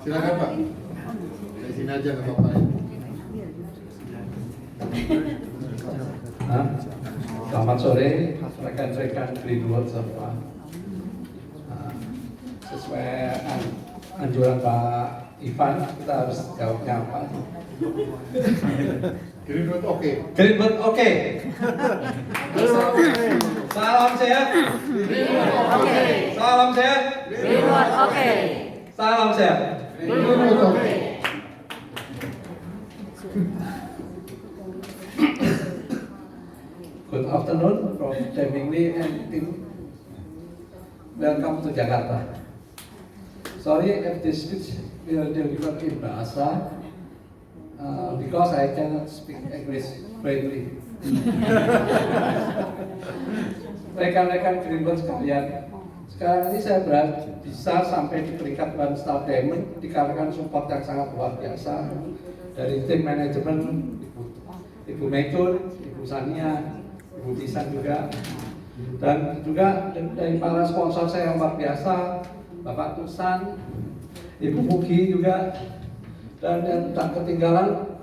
Silakan Pak. Dari sini aja nggak apa-apa ya. Selamat sore rekan-rekan Greenwood semua. Sesuai anjuran Pak Ivan, kita harus jawabnya apa? Greenwood oke. Greenwood oke. Salam sehat. Greenwood oke. Salam sehat. Greenwood oke. Salam sehat. Greenwood oke. Good afternoon from Demingli and team. Welcome to Jakarta. Sorry if this speech will deliver in bahasa because I cannot speak English fluently. Rekan-rekan Greenwood sekalian, sekarang ini saya bisa sampai di peringkat One Star Diamond dikarenakan support yang sangat luar biasa dari tim manajemen Ibu Mekun, Ibu Sania, Ibu Tisan juga, dan juga dari para sponsor saya yang luar biasa, Bapak Tusan, Ibu Mugi juga, dan tak ketinggalan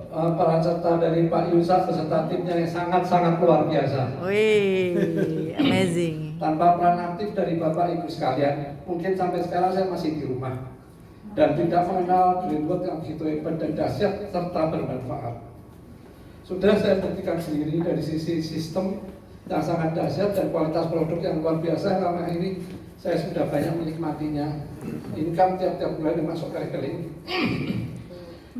peran serta dari Pak Yusa beserta timnya yang sangat-sangat luar biasa. Wih, amazing. Tanpa peran aktif dari Bapak Ibu sekalian, mungkin sampai sekarang saya masih di rumah dan tidak mengenal Greenwood yang begitu hebat dan dahsyat serta bermanfaat. Sudah saya buktikan sendiri dari sisi sistem yang sangat dahsyat dan kualitas produk yang luar biasa. Selama ini saya sudah banyak menikmatinya. Income tiap-tiap bulan yang masuk ke rekening.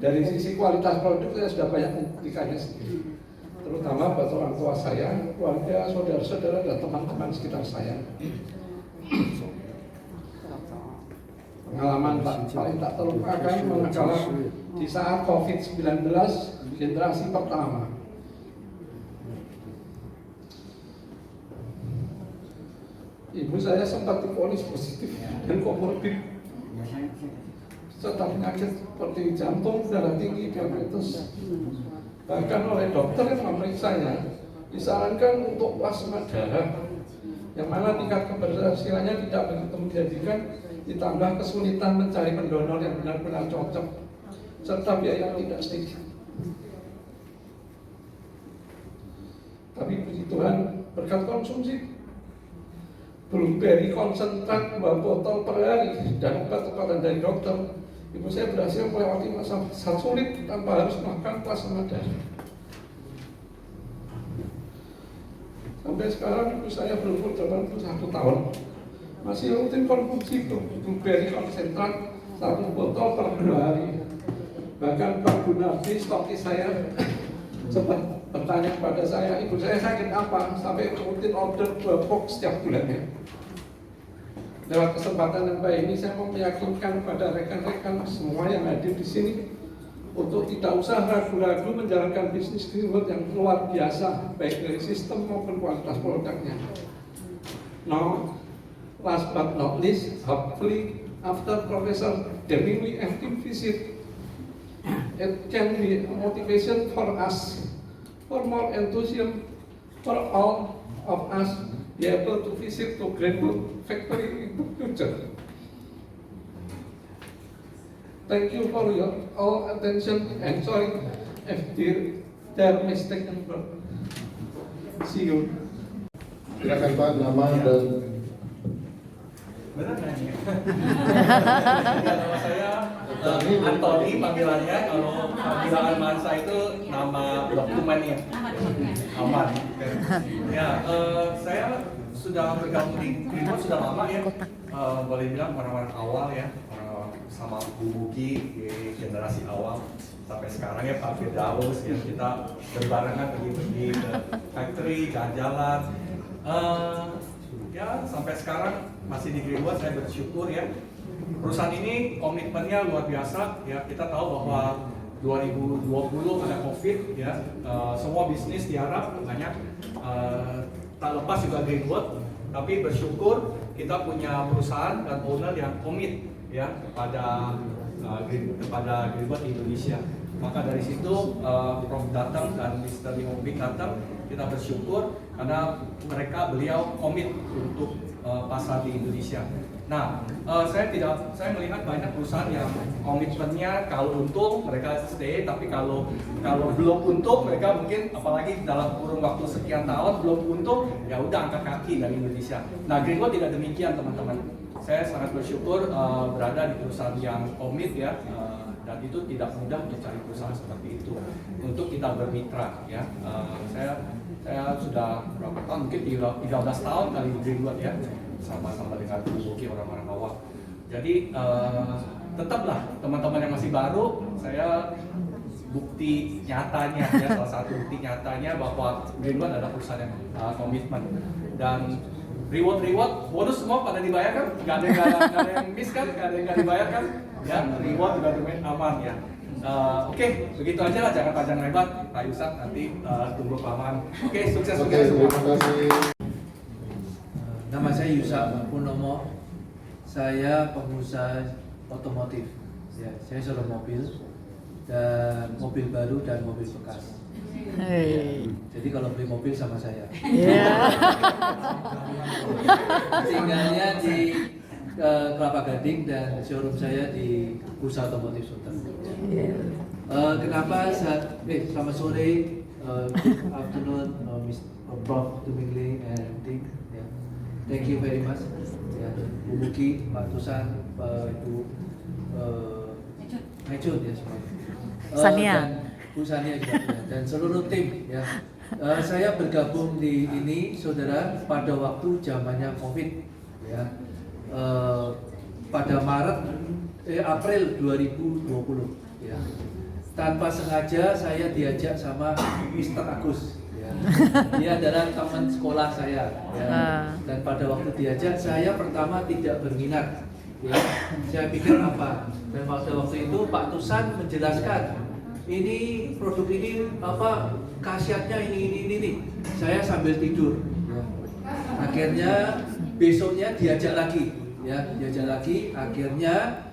Dari sisi kualitas produk saya sudah banyak membuktikannya sendiri. Terutama buat orang tua saya, keluarga, saudara-saudara, dan teman-teman sekitar saya. Pengalaman paling tak terlupakan manakala di saat COVID-19 generasi pertama. Ibu saya sempat divonis positif dan komorbid serta penyakit seperti jantung, darah tinggi, diabetes. Bahkan oleh dokter yang memeriksanya disarankan untuk plasma darah, yang mana tingkat keberhasilannya tidak begitu menjanjikan, ditambah kesulitan mencari pendonor yang benar-benar cocok serta biaya yang tidak sedikit. Tapi puji Tuhan, berkat konsumsi blueberry konsentrat 2 botol per hari dan obat-obatan dari dokter, ibu saya berhasil melewati masa sulit tanpa harus makan plasma darah. Sampai sekarang ibu saya berumur 81 tahun, masih rutin konsumsi blueberry konsentrat 1 botol per 2 hari. Bahkan Pak Gunardi, stokis saya, sempat bertanya kepada saya, ibu saya sakit apa? Sampai rutin order 2 box setiap bulannya. Lewat kesempatan yang baik ini, saya mau meyakinkan kepada rekan-rekan semua yang hadir di sini untuk tidak usah ragu-ragu menjalankan bisnis Greenwood yang luar biasa, baik dari sistem maupun kualitas produknya. Now, last but not least, hopefully after Professor Demingli and team visit, it can be a motivation for us, for more enthusiasm, for all of us be able to visit to Greenwood factory in the future. Thank you for your all attention and sorry if there mistaken. See you. Silakan Pak, nama dan Benar nanya. Nama saya Antoni panggilannya. Kalau panggilan Mansa itu nama dokumennya. Aman. Ya, saya sudah bergabung di Greenwood sudah lama ya. Boleh bilang orang-orang awal ya, sama Bu Buki di generasi awal sampai sekarang ya Pak Firdaus ya, kita berbarengan pergi-pergi ke factory, jalan-jalan. Ya sampai sekarang masih di Greenwood. Saya bersyukur ya, perusahaan ini komitmennya luar biasa ya. Kita tahu bahwa 2020 ada COVID ya, semua bisnis diharap banyak, tak lepas juga Greenwood. Tapi bersyukur kita punya perusahaan dan owner yang komit ya kepada Greenwood di Indonesia. Maka dari situ Prof datang dan Mr. Lihobing datang, kita bersyukur karena beliau komit untuk pasar di Indonesia. Nah, saya melihat banyak perusahaan yang komitmennya kalau untung mereka stay, tapi kalau belum untung mereka mungkin apalagi dalam kurun waktu sekian tahun belum untung, ya udah angkat kaki dari Indonesia. Nah, Greenwood tidak demikian teman-teman. Saya sangat bersyukur berada di perusahaan yang komit ya, dan itu tidak mudah untuk cari perusahaan seperti itu untuk kita bermitra ya. Saya sudah berapa tahun, mungkin 13 tahun kali di Greenwood ya, sama-sama dengan Buki orang-orang bawah. Jadi tetaplah teman-teman yang masih baru, saya bukti nyatanya ya, salah satu bukti nyatanya bahwa Greenwood adalah perusahaan yang komitmen, dan reward bonus semua pada dibayarkan, nggak ada yang miss kan, nggak ada yang nggak dibayarkan ya, reward juga aman ya. Oke, begitu aja lah, jangan panjang lebar Pak Yusuf, nanti tunggu kelamaan. Oke, sukses Oke, semua. terima kasih. Nama saya Yusuf Purnomo. Saya pengusaha otomotif. Ya, saya showroom mobil dan mobil baru dan mobil bekas. Hei. Jadi kalau beli mobil sama saya. Iya. Tinggalnya di Kelapa Gading dan showroom saya di Usaha Otomotif Sultan. Kenapa selamat sore, good afternoon, Prof. Tumingli and Tim. Ya. Thank you very much. Ya, Bu Buki, Pak Tusan, Ibu Mecun ya semua. Sania. Dan Bu Sania juga ya, dan seluruh tim ya. Saya bergabung di ini, saudara, pada waktu zamannya COVID ya. Pada April 2020 ya. Tanpa sengaja saya diajak sama Mr. Agus ya. Dia adalah teman sekolah saya ya. Dan pada waktu diajak saya pertama tidak berminat ya. Saya pikir apa? Dan pada waktu itu Pak Tusan menjelaskan, ini produk ini apa khasiatnya ini. Saya sambil tidur ya. Akhirnya besoknya diajak lagi ya, akhirnya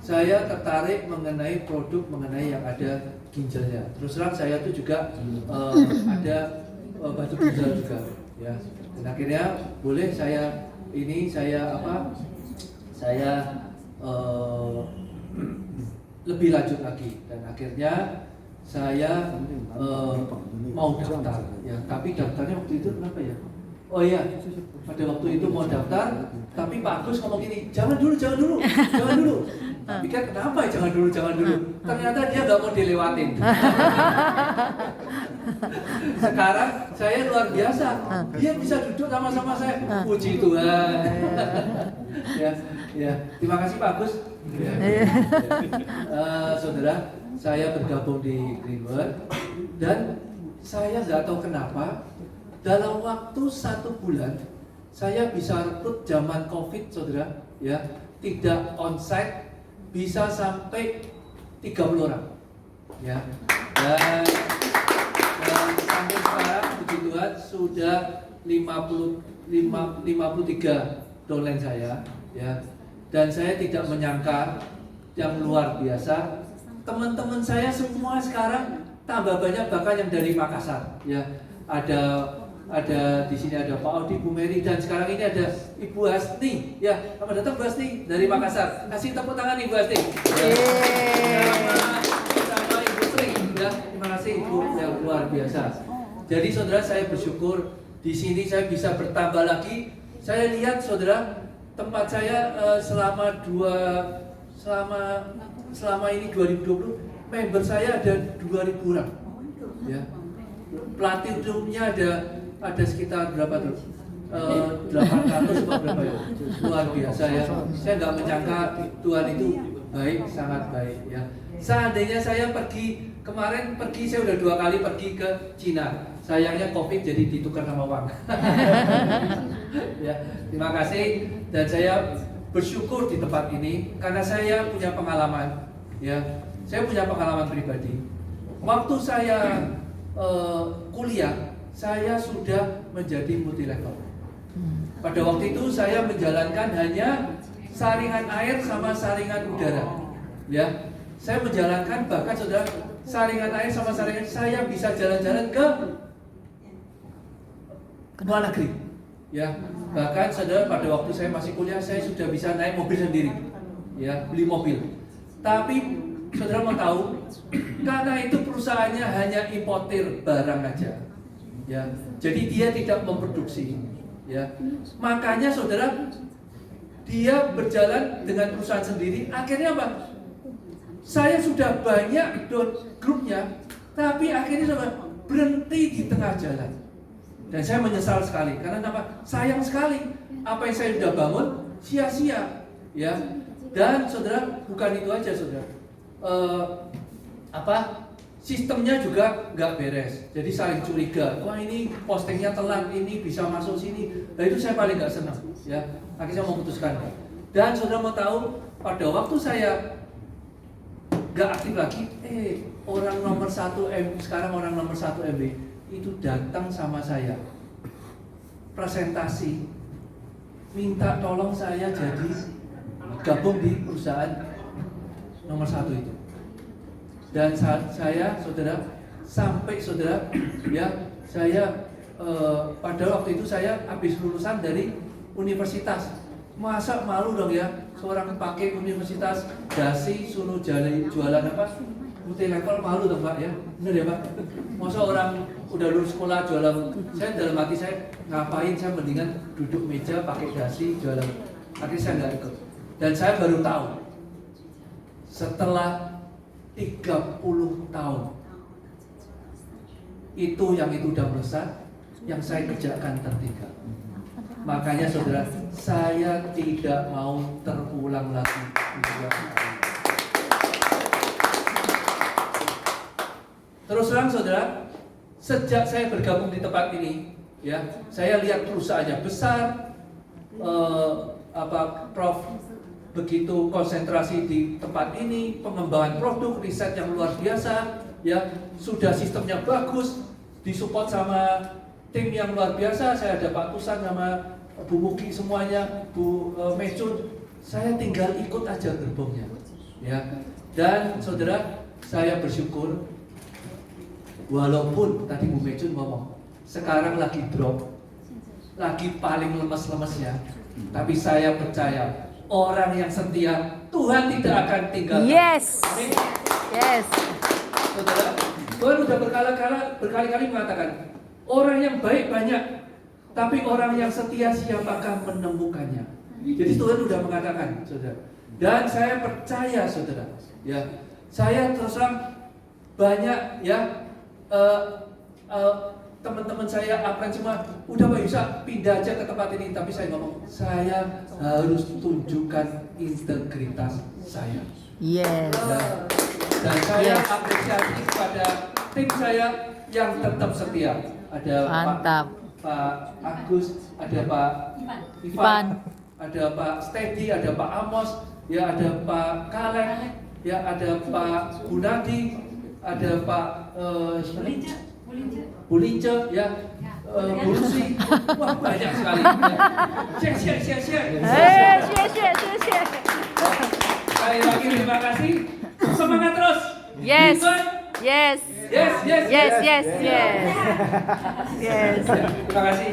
saya tertarik mengenai produk mengenai yang ada ginjalnya. Terus terang saya tuh juga ada batu ginjal juga ya. Dan akhirnya boleh saya lebih lanjut lagi, dan akhirnya saya mau daftar ya. Tapi daftarnya waktu itu kenapa ya? Oh iya, pada waktu itu mau daftar, tapi Pak Agus ngomong gini, jangan dulu. Tapi kan kenapa ya jangan dulu? Ternyata dia nggak mau dilewatin. Sekarang saya luar biasa, dia bisa duduk sama-sama saya. Puji Tuhan. ya, terima kasih Pak Agus. Saudara, saya bergabung di Greenwood dan saya nggak tahu kenapa. Dalam waktu 1 bulan, saya bisa rekrut zaman COVID, saudara, ya, tidak onsite, bisa sampai 30 orang, ya. Dan sampai sekarang, puji Tuhan, sudah 53 downline saya, ya. Dan saya tidak menyangka yang luar biasa, teman-teman saya semua sekarang tambah banyak, bahkan yang dari Makassar, ya. Ada di sini ada Pak Audi, Bu Mary, dan sekarang ini ada Ibu Hasti ya. Selamat datang Bu Hasti dari Makassar. Kasih tepuk tangan Ibu Hasti. Sama Ibu Tri ya. Terima kasih Ibu yang luar biasa. Jadi saudara, saya bersyukur di sini saya bisa bertambah lagi. Saya lihat saudara, tempat saya selama ini 2020 member saya ada 2.000 orang. Ya. Platinumnya ada sekitar berapa tuh? 800 atau berapa ya? Luar biasa ya. Saya nggak menyangka Tuhan itu baik, sangat baik ya. Seandainya saya kemarin saya udah 2 kali pergi ke Cina. Sayangnya COVID jadi ditukar sama uang. Ya, terima kasih, dan saya bersyukur di tempat ini karena saya punya pengalaman ya. Saya punya pengalaman pribadi. Waktu saya kuliah, saya sudah menjadi multi level. Pada waktu itu saya menjalankan hanya saringan air sama saringan udara. Ya, saya menjalankan, bahkan saudara, saringan air sama saringan, saya bisa jalan-jalan ke luar negeri. Ya, bahkan saudara pada waktu saya masih kuliah saya sudah bisa naik mobil sendiri, ya, beli mobil. Tapi saudara mau tahu, karena itu perusahaannya hanya importir barang aja, ya. Jadi dia tidak memproduksi, ya. Makanya saudara, dia berjalan dengan perusahaan sendiri. Akhirnya apa? Saya sudah banyak down grupnya, tapi akhirnya saudara berhenti di tengah jalan. Dan saya menyesal sekali karena apa? Sayang sekali apa yang saya sudah bangun sia-sia, ya. Dan saudara, bukan itu aja saudara. Sistemnya juga nggak beres. Jadi saling curiga. Wah, ini postingnya telat, ini bisa masuk sini. Nah, itu saya paling nggak senang, ya. Akhirnya saya memutuskan. Dan saudara mau tahu, pada waktu saya nggak aktif lagi, orang nomor 1 sekarang orang nomor 1 MB itu datang sama saya presentasi, minta tolong saya jadi gabung di perusahaan nomor 1 itu. Dan saya saudara, sampai saudara, ya, saya pada waktu itu saya habis lulusan dari universitas. Masa malu dong ya, seorang pakai universitas dasi suruh jualan apa? Multi level, malu dong Pak ya, bener ya Pak? Masa orang udah lulus sekolah jualan, saya dalam hati saya ngapain, saya mendingan duduk meja pakai dasi jualan. Akhirnya saya nggak ikut. Dan saya baru tahu setelah 30 tahun itu udah melesat, yang saya kerjakan tertinggal. Makanya saudara, saya tidak mau terulang lagi. Terus terang saudara, sejak saya bergabung di tempat ini, ya, saya lihat perusahaannya besar, Prof begitu konsentrasi di tempat ini, pengembangan produk, riset yang luar biasa, ya, sudah sistemnya bagus, disupport sama tim yang luar biasa. Saya ada Pak Tusan sama Bu Mugi semuanya, Bu Mecun, saya tinggal ikut aja gerbongnya, ya. Dan saudara, saya bersyukur. Walaupun tadi Bu Mecun ngomong sekarang lagi drop, lagi paling lemes-lemesnya, tapi saya percaya orang yang setia Tuhan tidak akan tinggalkan. Yes. Amin. Yes. Saudara, Tuhan sudah berkali-kali mengatakan orang yang baik banyak, tapi orang yang setia siapakah menemukannya. Jadi Tuhan sudah mengatakan, saudara. Dan saya percaya saudara, ya, saya terus terang banyak, ya, teman-teman saya apaan semua, udah Pak Yusa pindah aja ke tempat ini, tapi saya ngomong, saya harus tunjukkan integritas saya. Yes. Dan saya Yes. apresiasi kepada tim saya yang tetap setia. Ada Mantap. Pak Agus, ada Pak Ivan. ada Pak Steady, ada Pak Amos, ya, ada Pak Kalek, ya, ada Pak Gunadi, ada Pak Bulince, ya, Bulusi. Wah, banyak sekali. Share. 谢谢。 Sekali lagi terima kasih. Semangat terus. Yes. Tuhan. Yes. Yes. Yes. Terima kasih.